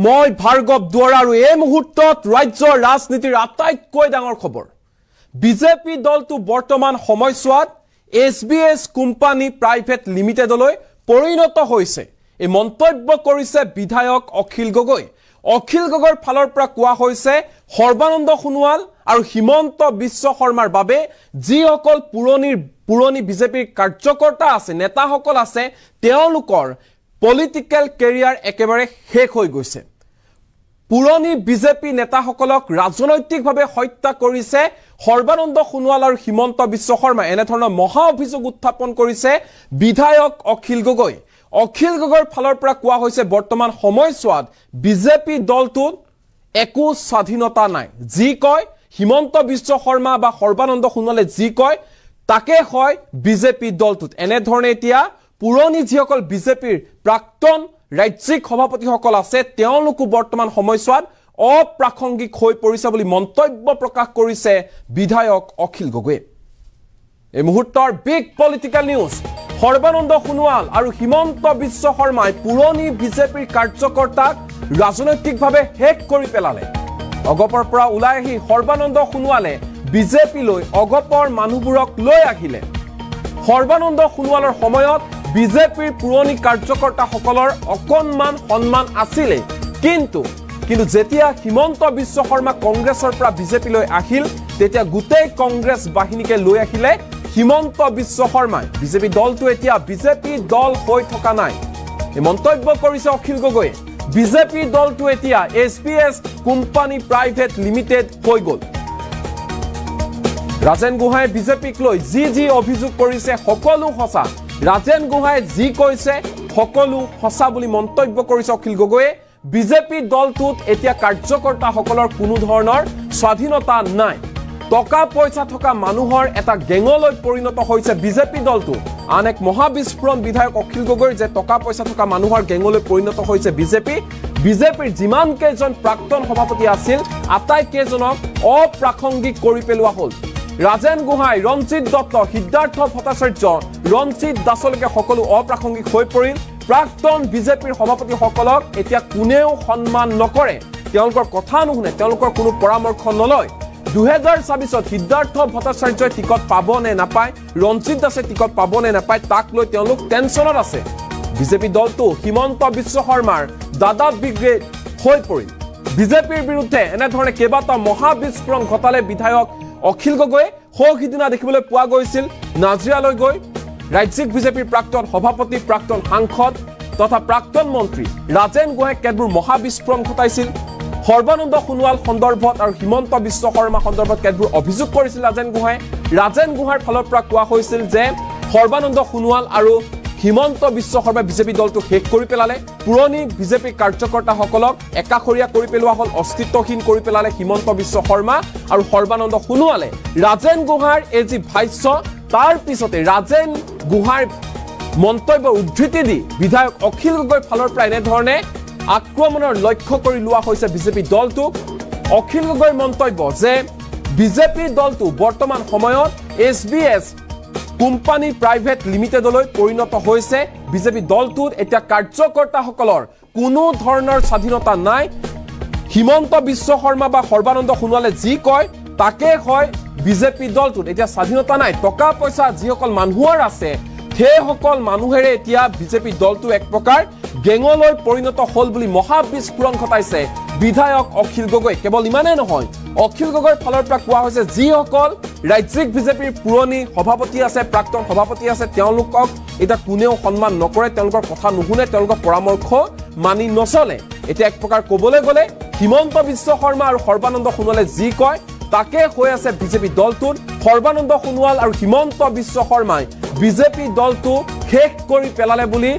মই ভাৰ্গৱ দুৱৰা আৰু এই মুহূৰ্তত ৰাজ্যৰ ৰাজনীতিৰ আটাইতকৈ ডাঙৰ খবৰ বিজেপি দলটো বৰ্তমান সময়ছোৱাত এছবিএছ কোম্পানী প্ৰাইভেট লিমিটেডলৈ পৰিণত হৈছে এই মন্তব্য কৰিছে বিধায়ক অখিল গগৈৰ ফালৰ পৰা কোৱা হৈছে সৰ্বানন্দ সোণোৱাল আৰু হিমন্ত বিশ্ব শৰ্মাৰ বাবে যিসকল পুৰণি বিজেপিৰ কাৰ্যকৰ্তা আছে নেতাসকল আছে তেওঁলোকৰ পলিটিক্যাল কেৰিয়াৰ একেবাৰে শেষ হৈ গৈছে পুৰণি বিজেপি নেতাসকলক ৰাজনৈতিকভাৱে হত্যা কৰিছে সৰ্বানন্দ সোণোৱাল আৰু হিমন্ত বিশ্ব শৰ্মা এনে ধৰণৰ মহা অভিযোগ উত্থাপন কৰিছে বিধায়ক অখিল গগৈৰ ফালৰ পৰা কোৱা হৈছে বৰ্তমান সময়ছোৱাত বিজেপি দলটোত একো স্বাধীনতা নাই যি কয় হিমন্ত বিশ্ব শৰ্মা বা সৰ্বানন্দ সোণোৱালে যি কয় তাকে হয় বিজেপি দলটোত এনে ধৰণে এতিয়া পুৰণি যিসকল বিজেপিৰ প্ৰাক্তন ৰাজ্যিক সভাপতিসকল আছে তেওঁলোকো বৰ্তমান সময়ছোৱাত অপ্ৰাসংগিক হৈ পৰিছে বুলি মন্তব্য প্ৰকাশ কৰিছে বিধায়ক অখিল গগৈয়ে এই মুহূৰ্তৰ big political news Sarbananda Sonowal আৰু হিমন্ত বিশ্ব শৰ্মাই পুৰণি বিজেপিৰ কাৰ্যকৰ্তাক ৰাজনৈতিকভাৱে শেষ কৰি পেলালে অগপৰ পৰা ওলাই আহি সৰ্বানন্দ সোণোৱালে বিজেপিলৈ অগপৰ মানুহবোৰক লৈ আহিলে সৰ্বানন্দ সোণোৱালৰ সময়ত বিজেপিৰ পুৰণি কাৰ্যকৰ্তাসকলৰ অকণমান সন্মান আছিল কিন্তু যেতিয়া হিমন্ত বিশ্ব শৰ্মা কংগ্ৰেছৰ পৰা বিজেপিলৈ আহিল তেতিয়া গোটেই কংগ্ৰেছ বাহিনীকে লৈ আহিলে হিমন্ত বিশ্ব শৰ্মাই বিজেপি দলটো এতিয়া বিজেপি দল হৈ থকা নাই এই মন্তব্য কৰিছে অখিল গগৈয়ে বিজেপি দলটো এতিয়া এছবিএছ কোম্পানী প্ৰাইভেট লিমিটেড হৈ গ'ল ৰাজেন গোহাঁই বিজেপিক লৈ যি অভিযোগ কৰিছে সকলো সঁচা ৰাজেন গোহাঁই যি কৈছে সকলো সঁচা বুলি মন্তব্য কৰিছে অখিল গগৈয়ে বিজেপি দলটোত এতিয়া কাৰ্যকৰ্তাসকলৰ কোনো ধৰণৰ স্বাধীনতা নাই টকা পইচা থকা মানুহৰ এটা গেঙলৈ পৰিণত হৈছে বিজেপি দলটো আন এক মহাবিস্ফোৰণ বিধায়ক অখিল গগৈৰ যে টকা পইচা থকা মানুহৰ গেঙলৈ পৰিণত হৈছে বিজেপিৰ যিমান কেইজন প্ৰাক্তন সভাপতি আছিল আটাইকেইজনক অপ্ৰাসংগিক কৰি পেলোৱা হ'ল ৰাজেন গোহাঁই ৰঞ্জিত দত্ত সিদ্ধাৰ্থ ভট্টাচাৰ্য ৰঞ্জিত দাসলৈকে সকলো অপ্ৰাসংগিক হৈ পৰিল প্ৰাক্তন বিজেপিৰ সভাপতিসকলক এতিয়া কোনেও সন্মান নকৰে তেওঁলোকৰ কথা নুশুনে তেওঁলোকৰ কোনো পৰামৰ্শ নলয় 2024 সিদ্ধাৰ্থ ভট্টাচাৰ্যই টিকট পাব নে নাপায় ৰঞ্জিত দাসে টিকট পাব নে নাপায় তাক লৈ তেওঁলোক টেনচনত আছে বিজেপি দলটো হিমন্ত বিশ্ব শৰ্মাৰ দাদা ব্ৰিগেড হৈ পৰিল বিজেপিৰ বিৰুদ্ধে এনে ধৰণে কেইবাটা মহাবিস্ফোৰণ ঘটালে বিধায়ক অখিল গগৈয়ে সিদিনা দেখিবলৈ পোৱা গৈছিল নাজিৰালৈ গৈ ৰাজ্যিক বিজেপিৰ প্ৰাক্তন সভাপতি প্ৰাক্তন সাংসদ তথা প্ৰাক্তন মন্ত্ৰী ৰাজেন গোহাঁই কেতবোৰ মহাবিস্ফোৰণ ঘটাইছিল সৰ্বানন্দ সোণোৱাল সন্দৰ্ভত আৰু হিমন্ত বিশ্ব শৰ্মা সন্দৰ্ভত কেতবোৰ অভিযোগ কৰিছিল ৰাজেন গোহাঁইৰ ফালৰ পৰা কোৱা হৈছিল যে সৰ্বানন্দ সোণোৱাল আৰু হিমন্ত বিশ্ব শৰ্মাই বিজেপি দলটো শেষ কৰি পেলালে পুৰণি বিজেপি কাৰ্যকৰ্তাসকলক একাষৰীয়া কৰি পেলোৱা হ'ল অস্তিত্বহীন কৰি পেলালে হিমন্ত বিশ্ব শৰ্মা আৰু সৰ্বানন্দ সোণোৱালে ৰাজেন গোহাঁইৰ এই যি ভাষ্য তাৰ পিছতে ৰাজেন গোহাঁইৰ মন্তব্য উদ্ধৃতি দি বিধায়ক অখিল গগৈৰ ফালৰ পৰা এনেধৰণে আক্ৰমণৰ লক্ষ্য কৰি লোৱা হৈছে বিজেপি দলটোক অখিল গগৈৰ মন্তব্য যে বিজেপি দলটো বৰ্তমান সময়ত এছবিএছ কোম্পানী প্ৰাইভেট লিমিটেডলৈ পৰিণত হৈছে বিজেপি দলটোত এতিয়া কাৰ্যকৰ্তাসকলৰ কোনো ধৰণৰ স্বাধীনতা নাই হিমন্ত বিশ্ব শৰ্মা বা সৰ্বানন্দ সোণোৱালে যি কয় তাকে হয় বিজেপি দলটোত এতিয়া স্বাধীনতা নাই টকা পইচা যিসকল মানুহৰ আছে সেইসকল মানুহেৰে এতিয়া বিজেপি দলটো এক প্ৰকাৰ গেঙলৈ পৰিণত হ'ল বুলি মহাবিস্ফোৰণ ঘটাইছে বিধায়ক অখিল গগৈ কেৱল ইমানেই নহয় অখিল গগৈৰ ফালৰ পৰা কোৱা হৈছে যিসকল ৰাজ্যিক বিজেপিৰ পুৰণি সভাপতি আছে প্ৰাক্তন সভাপতি আছে তেওঁলোকক এটা কোনেও সন্মান নকৰে তেওঁলোকৰ কথা নুশুনে তেওঁলোকৰ পৰামৰ্শ মানি নচলে এতিয়া এক প্ৰকাৰ ক'বলৈ গ'লে হিমন্ত বিশ্ব শৰ্মা আৰু সৰ্বানন্দ সোণোৱালে যি কয় তাকে হৈ আছে বিজেপি দলটোত সৰ্বানন্দ সোণোৱাল আৰু হিমন্ত বিশ্ব শৰ্মাই বিজেপি দলটো শেষ কৰি পেলালে বুলি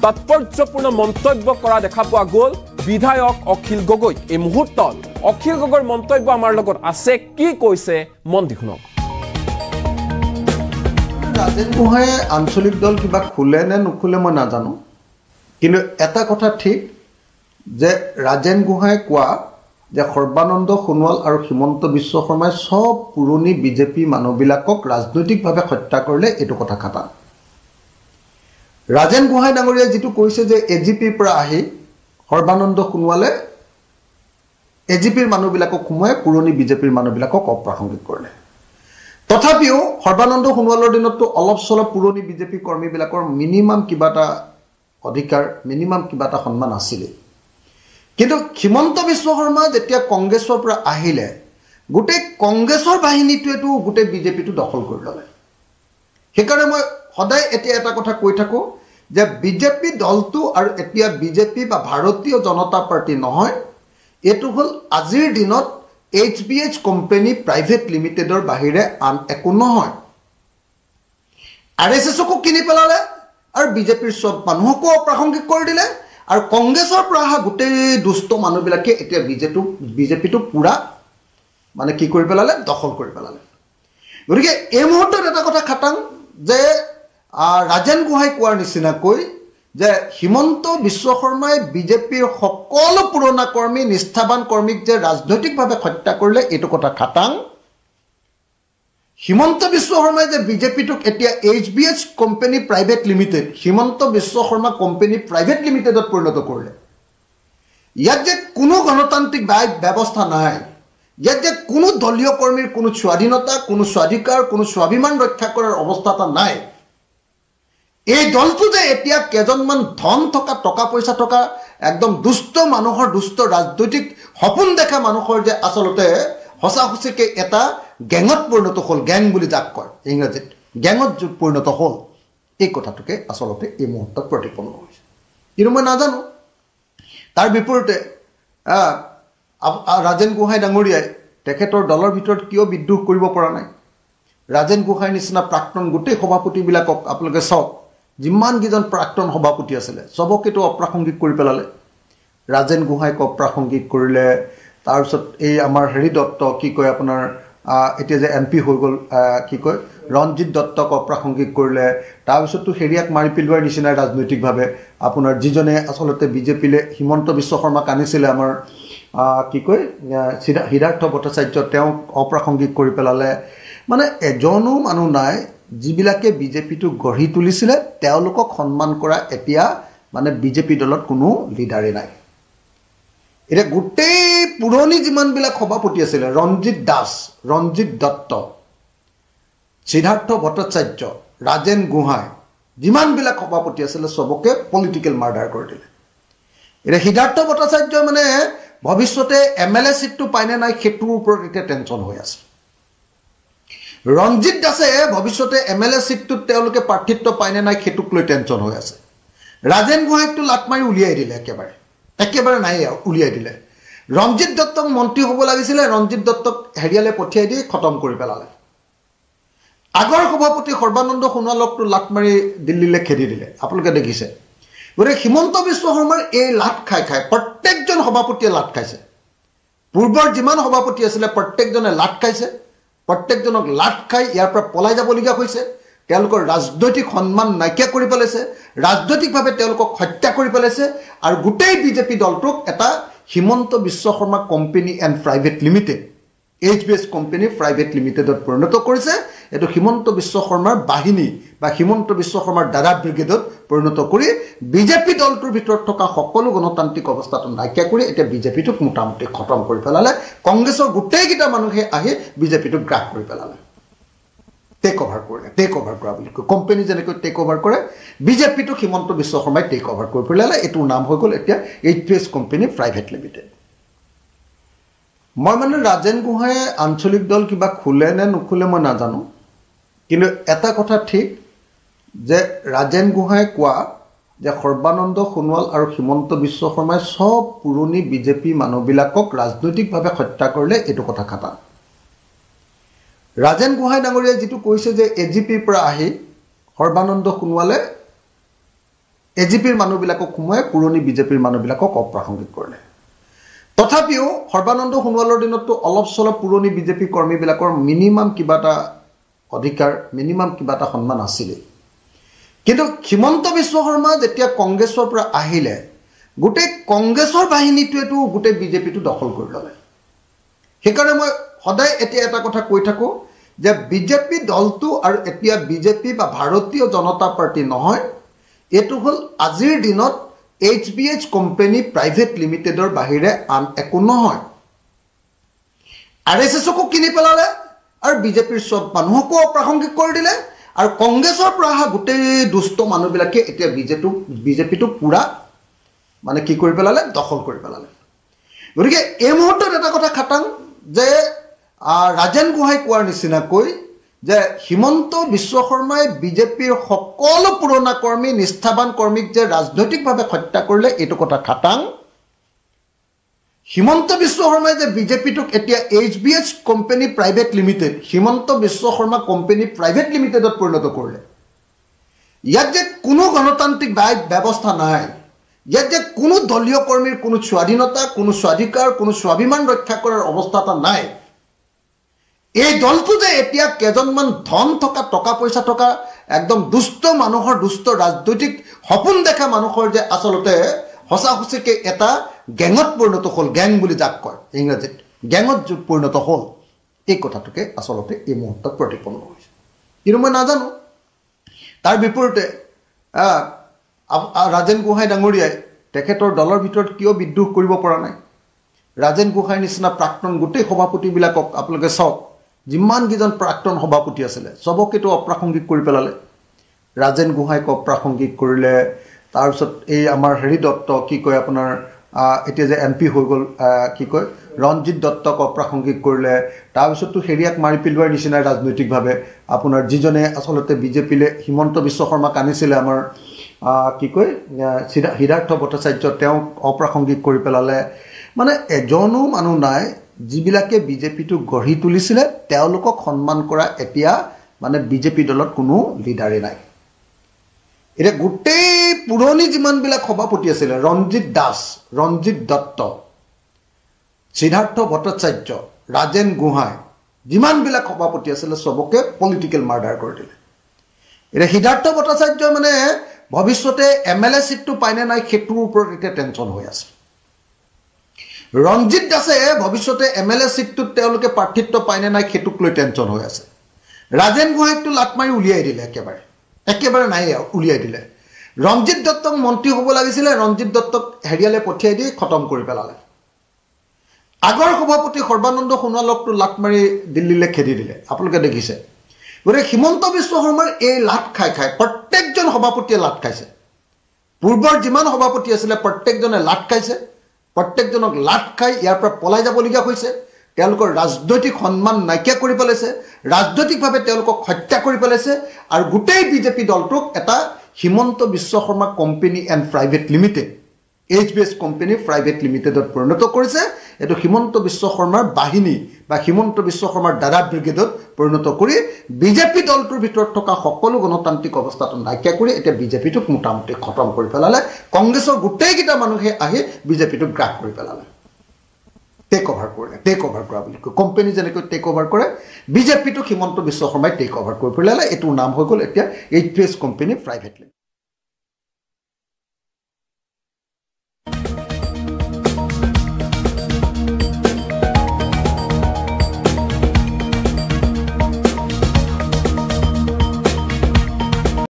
তাৎপৰ্যপূৰ্ণ মন্তব্য কৰা দেখা পোৱা গ'ল বিধায়ক অখিল গগৈ এই মুহূৰ্তত অখিল গগৈৰ মন্তব্য আমাৰ লগত আছে কি কৈছে মন দি শুনক ৰাজেন গোহাঁইয়ে আঞ্চলিক দল কিবা খোলে নে নুখোলে মই নাজানো কিন্তু এটা কথা ঠিক যে ৰাজেন গোহাঁইয়ে কোৱা যে সৰ্বানন্দ সোণোৱাল আৰু হিমন্ত বিশ্ব শৰ্মাই সব পুৰণি বিজেপি মানুহবিলাকক ৰাজনৈতিকভাৱে হত্যা কৰিলে এইটো কথা খাটা ৰাজেন গোহাঁই ডাঙৰীয়াই যেটো কৈছে যে এজিপিৰ পৰা আহি সৰ্বানন্দ সোণোৱালে এজিপিৰ মানুহবিলাকক সোমোৱাই পুৰণি বিজেপিৰ মানুহবিলাকক অপ্ৰাসংগিক কৰিলে তথাপিও সৰ্বানন্দ সোণোৱালৰ দিনততো অলপ চলপ পুৰণি বিজেপি কৰ্মীবিলাকৰ মিনিমাম কিবা এটা অধিকাৰ মিনিমাম কিবা এটা সন্মান আছিলে কিন্তু হিমন্ত বিশ্ব শৰ্মা যেতিয়া কংগ্ৰেছৰ পৰা আহিলে গোটেই কংগ্ৰেছৰ বাহিনীটোৱেতো গোটেই বিজেপিটো দখল কৰি ল'লে সেইকাৰণে মই সদায় এতিয়া এটা কথা কৈ থাকোঁ যে বিজেপি দলটো আৰু এতিয়া বিজেপি বা ভাৰতীয় জনতা পাৰ্টি নহয় এইটো হ'ল আজিৰ দিনত HBH কোম্পানী প্ৰাইভেট লিমিটেডৰ বাহিৰে আন একো নহয় RSSকো কিনি পেলালে আৰু বিজেপিৰ সব মানুহকো অপ্ৰাসংগিক কৰি দিলে আৰু কংগ্ৰেছৰ পৰা অহা গোটেই দুষ্ট মানুহবিলাকে এতিয়া বিজেপিটো পুৰা মানে কি কৰি পেলালে দখল কৰি পেলালে গতিকে এই মুহূৰ্তত এটা কথা খাটাং যে ৰাজেন গোহাঁই কোৱাৰ নিচিনাকৈ যে হিমন্ত বিশ্ব শৰ্মাই বিজেপিৰ সকলো পুৰণা কৰ্মী নিষ্ঠাবান কৰ্মীক যে ৰাজনৈতিকভাৱে হত্যা কৰিলে এইটো কথা খাটাং হিমন্ত বিশ্ব শৰ্মাই যে বিজেপিটোক এতিয়া HBH company private limited Himanta Biswa Sarma company private লিমিটেডত পৰিণত কৰিলে ইয়াত যে কোনো গণতান্ত্ৰিক ব্যৱস্থা নাই ইয়াত যে কোনো দলীয় কৰ্মীৰ কোনো স্বাধীনতা কোনো স্বাধিকাৰ কোনো স্বাভিমান ৰক্ষা কৰাৰ অৱস্থা এটা নাই এই দলটো যে এতিয়া কেজনমান ধন থকা টকা পইচা থকা একদম দুষ্ট মানুহৰ দুষ্ট ৰাজনৈতিক সপোন দেখা মানুহৰ যে আচলতে হসাহুচিকে এটা গ্যাঙত পৰিণত হ'ল গ্যাং বুলি যাক কয় ইংৰাজীত গ্যাঙত পৰিণত হ'ল এই কথাটোকে আচলতে এই মুহূৰ্তত প্ৰতিপন্ন হৈছে কিন্তু মই নাজানো তাৰ বিপৰীতে ৰাজেন গোহাঁই ডাঙৰীয়াই তেখেতৰ দলৰ ভিতৰত কিয় বিদ্ৰোহ কৰিব পৰা নাই ৰাজেন গোহাঁইৰ নিচিনা প্ৰাক্তন গোটেই সভাপতিবিলাকক আপোনালোকে চাওক যিমান কেইজন প্ৰাক্তন সভাপতি আছিলে সবকেতো অপ্ৰাসংগিক কৰি পেলালে ৰাজেন গোহাঁইক অপ্ৰাসংগিক কৰিলে তাৰপিছত এই আমাৰ হেৰি দত্ত কি কয় আপোনাৰ এতিয়া যে MP হৈ গ'ল কি কয় ৰঞ্জিত দত্তক অপ্ৰাসংগিক কৰিলে তাৰপিছততো হেৰিয়াক মাৰি পেলোৱাৰ নিচিনা ৰাজনৈতিকভাৱে আপোনাৰ যিজনে আচলতে বিজেপিলে হিমন্ত বিশ্ব শৰ্মাক আনিছিলে আমাৰ কি কয় হিদাৰ্থ ভট্টাচাৰ্য তেওঁক অপ্ৰাসংগিক কৰি পেলালে মানে এজনো মানুহ নাই যিবিলাকে বিজেপিটো গঢ়ি তুলিছিলে তেওঁলোকক সন্মান কৰা এতিয়া মানে বিজেপি দলত কোনো লিডাৰে নাই এটা গোটেই পুৰণি যিমানবিলাক সভাপতি আছিলে ৰঞ্জিত দাস ৰঞ্জিত দত্ত সিদ্ধাৰ্থ ভট্টাচাৰ্য ৰাজেন গোহাঁই যিমানবিলাক সভাপতি আছিলে সবকে পলিটিকেল মাৰ্ডাৰ কৰি দিলে এটা সিদ্ধাৰ্থ ভট্টাচাৰ্য মানে ভৱিষ্যতে MLA সিটটো পাইনে নাই সেইটোৰ ওপৰত এতিয়া টেনচন হৈ আছে ৰঞ্জিত দাসে ভৱিষ্যতে MLA সিটটোত তেওঁলোকে প্ৰাৰ্থিত্ব পাইনে নাই সেইটোক লৈ টেনচন হৈ আছে ৰাজেন গোহাঁইকটো লাট মাৰি উলিয়াই দিলে একেবাৰে নাই উলিয়াই দিলে ৰঞ্জিত দত্তক মন্ত্ৰী হ'ব লাগিছিলে ৰঞ্জিত দত্তক হেৰিয়ালে পঠিয়াই দি খতম কৰি পেলালে আগৰ সভাপতি সৰ্বানন্দ সোণোৱালকটো লাট মাৰি দিল্লীলৈ খেদি দিলে আপোনালোকে দেখিছে গতিকে হিমন্ত বিশ্ব শৰ্মাৰ এই লাট খাই প্ৰত্যেকজন সভাপতিয়ে লাট খাইছে পূৰ্বৰ যিমান সভাপতি আছিলে প্ৰত্যেকজনে লাট খাইছে প্ৰত্যেকজনক লাট খাই ইয়াৰ পৰা পলাই যাবলগীয়া হৈছে তেওঁলোকৰ ৰাজনৈতিক সন্মান নাইকিয়া কৰি পেলাইছে ৰাজনৈতিকভাৱে তেওঁলোকক হত্যা কৰি পেলাইছে আৰু গোটেই বিজেপি দলটোক এটা Himanta Biswa Sarma company and private limited HBH company private লিমিটেডত পৰিণত কৰিছে এটো হিমন্ত বিশ্ব শৰ্মাৰ বাহিনী বা হিমন্ত বিশ্ব শৰ্মাৰ দাদা ব্ৰিগেডত পৰিণত কৰি বিজেপি দলটোৰ ভিতৰত থকা সকলো গণতান্ত্ৰিক অৱস্থাটো নাইকিয়া কৰি এতিয়া বিজেপিটোক মোটামুটি খতম কৰি পেলালে কংগ্ৰেছৰ গোটেইকেইটা মানুহে আহি বিজেপিটোক গ্ৰাস কৰি পেলালে টেক অভাৰ কৰা বুলি কয় কোম্পানী যেনেকৈ টেক অভাৰ কৰে বিজেপিটোক হিমন্ত বিশ্ব শৰ্মাই টেক অভাৰ কৰি পেলালে এইটোৰ নাম হৈ গ'ল এতিয়া HBH কোম্পানী প্ৰাইভেট লিমিটেড মই মানে ৰাজেন গোহাঁই আঞ্চলিক দল কিবা খোলে নে নুখোলে মই নাজানো কিন্তু এটা কথা ঠিক যে ৰাজেন গোহাঁই কোৱা যে সৰ্বানন্দ সোণোৱাল আৰু হিমন্ত বিশ্ব শৰ্মাই সব পুৰণি বিজেপি মানুহবিলাকক ৰাজনৈতিকভাৱে হত্যা কৰিলে এইটো কথা খাটা ৰাজেন গোহাঁই ডাঙৰীয়াই যিটো কৈছে যে AGPৰ পৰা আহি সৰ্বানন্দ সোণোৱালে AGPৰ মানুহবিলাকক সোমোৱাই পুৰণি বিজেপিৰ মানুহবিলাকক অপ্ৰাসংগিক কৰিলে তথাপিও সৰ্বানন্দ সোণোৱালৰ দিনততো অলপ চলপ পুৰণি বিজেপি কৰ্মীবিলাকৰ মিনিমাম কিবা এটা অধিকাৰ মিনিমাম কিবা এটা সন্মান আছিলে কিন্তু হিমন্ত বিশ্ব শৰ্মা যেতিয়া কংগ্ৰেছৰ পৰা আহিলে গোটেই কংগ্ৰেছৰ বাহিনীটোৱেতো গোটেই বিজেপিটো দখল কৰি ল'লে সেইকাৰণে মই সদায় এতিয়া এটা কথা কৈ থাকোঁ যে বিজেপি দলটো আৰু এতিয়া বিজেপি বা ভাৰতীয় জনতা পাৰ্টি নহয় এইটো হ'ল আজিৰ দিনত HBH কোম্পানী প্ৰাইভেট লিমিটেডৰ বাহিৰে আন একো নহয় RSSকো কিনি পেলালে আৰু বিজেপিৰ সব মানুহকো অপ্ৰাসংগিক কৰি দিলে আৰু কংগ্ৰেছৰ পৰা অহা গোটেই দুষ্ট মানুহবিলাকে এতিয়া বিজেপিটো পুৰা মানে কি কৰি পেলালে দখল কৰি পেলালে গতিকে এই মুহূৰ্তত এটা কথা খাটাং যে ৰাজেন গোহাঁই কোৱাৰ নিচিনাকৈ যে হিমন্ত বিশ্ব শৰ্মাই বিজেপিৰ সকলো পুৰণা কৰ্মী নিষ্ঠাবান কৰ্মীক যে ৰাজনৈতিকভাৱে হত্যা কৰিলে এইটো কথা খাটাং হিমন্ত বিশ্ব শৰ্মাই যে বিজেপিটোক এতিয়া HBH company private limited Himanta Biswa Sarma company private লিমিটেডত পৰিণত কৰিলে ইয়াত যে কোনো গণতান্ত্ৰিক ব্যৱস্থা নাই ইয়াত যে কোনো দলীয় কৰ্মীৰ কোনো স্বাধীনতা কোনো স্বাধিকাৰ কোনো স্বাভিমান ৰক্ষা কৰাৰ অৱস্থা এটা নাই এই দলটো যে এতিয়া কেজনমান ধন থকা টকা পইচা থকা একদম দুষ্ট মানুহৰ দুষ্ট ৰাজনৈতিক সপোন দেখা মানুহৰ যে আচলতে হসাহসিকে এটা গ্যাঙত পৰিণত হ'ল গ্যাং বুলি যাক কয় ইংৰাজীত গ্যাঙত পৰিণত হ'ল এই কথাটোকে আচলতে এই মুহূৰ্তত প্ৰতিপন্ন হৈছে কিন্তু মই নাজানো তাৰ বিপৰীতে ৰাজেন গোহাঁই ডাঙৰীয়াই তেখেতৰ দলৰ ভিতৰত কিয় বিদ্ৰোহ কৰিব পৰা নাই ৰাজেন গোহাঁইৰ নিচিনা প্ৰাক্তন গোটেই সভাপতিবিলাকক আপোনালোকে চাওক যিমান কেইজন প্ৰাক্তন সভাপতি আছিলে সবকেতো অপ্ৰাসংগিক কৰি পেলালে ৰাজেন গোহাঁইক অপ্ৰাসংগিক কৰিলে তাৰপিছত এই আমাৰ হেৰি দত্ত কি কয় আপোনাৰ এতিয়া যে MP হৈ গ'ল কি কয় ৰঞ্জিত দত্তক অপ্ৰাসংগিক কৰিলে তাৰপিছততো হেৰিয়াক মাৰি পেলোৱাৰ নিচিনা ৰাজনৈতিকভাৱে আপোনাৰ যিজনে আচলতে বিজেপিলে হিমন্ত বিশ্ব শৰ্মাক আনিছিলে আমাৰ কি কয় হিদাৰ্থ ভট্টাচাৰ্য তেওঁক অপ্ৰাসংগিক কৰি পেলালে মানে এজনো মানুহ নাই যিবিলাকে বিজেপিটো গঢ়ি তুলিছিলে তেওঁলোকক সন্মান কৰা এতিয়া মানে বিজেপি দলত কোনো লিডাৰে নাই এতিয়া গোটেই পুৰণি যিমানবিলাক সভাপতি আছিলে ৰঞ্জিত দাস ৰঞ্জিত দত্ত সিদ্ধাৰ্থ ভট্টাচাৰ্য ৰাজেন গোহাঁই যিমানবিলাক সভাপতি আছিলে সবকে পলিটিকেল মাৰ্ডাৰ কৰি দিলে এতিয়া সিদ্ধাৰ্থ ভট্টাচাৰ্য মানে ভৱিষ্যতে MLA সিটটো পায়নে নাই সেইটোৰ ওপৰত এতিয়া টেনচন হৈ আছে ৰঞ্জিত দাসে ভৱিষ্যতে MLA সিটটোত তেওঁলোকে প্ৰাৰ্থিত্ব পায়নে নাই সেইটোক লৈ টেনচন হৈ আছে ৰাজেন গোহাঁইকটো লাট মাৰি উলিয়াই দিলে একেবাৰে নাই উলিয়াই দিলে ৰঞ্জিত দত্তক মন্ত্ৰী হ'ব লাগিছিলে ৰঞ্জিত দত্তক হেৰিয়ালে পঠিয়াই দি খতম কৰি পেলালে আগৰ সভাপতি সৰ্বানন্দ সোণোৱালকটো লাট মাৰি দিল্লীলৈ খেদি দিলে আপোনালোকে দেখিছে গতিকে হিমন্ত বিশ্ব শৰ্মাৰ এই লাট খাই প্ৰত্যেকজন সভাপতিয়ে লাট খাইছে পূৰ্বৰ যিমান সভাপতি আছিলে প্ৰত্যেকজনে লাট খাইছে প্ৰত্যেকজনক লাট খাই ইয়াৰ পৰা পলাই যাবলগীয়া হৈছে তেওঁলোকৰ ৰাজনৈতিক সন্মান নাইকিয়া কৰি পেলাইছে ৰাজনৈতিকভাৱে তেওঁলোকক হত্যা কৰি পেলাইছে আৰু গোটেই বিজেপি দলটোক এটা Himanta Biswa Sarma company and private limited HBH company private লিমিটেডত পৰিণত কৰিছে এটো হিমন্ত বিশ্ব শৰ্মাৰ বাহিনী বা হিমন্ত বিশ্ব শৰ্মাৰ দাদা ব্ৰিগেডত পৰিণত কৰি বিজেপি দলটোৰ ভিতৰত থকা সকলো গণতান্ত্ৰিক অৱস্থাটো নাইকিয়া কৰি এতিয়া বিজেপিটোক মোটামুটি খতম কৰি পেলালে কংগ্ৰেছৰ গোটেইকেইটা মানুহে আহি বিজেপিটোক গ্ৰাস কৰি পেলালে টেক অভাৰ কৰা বুলি কয় কোম্পানী যেনেকৈ টেক অভাৰ কৰে বিজেপিটোক হিমন্ত বিশ্ব শৰ্মাই টেক অভাৰ কৰি পেলালে এইটোৰ নাম হৈ গ'ল এতিয়া HBH কোম্পানী প্ৰাইভেট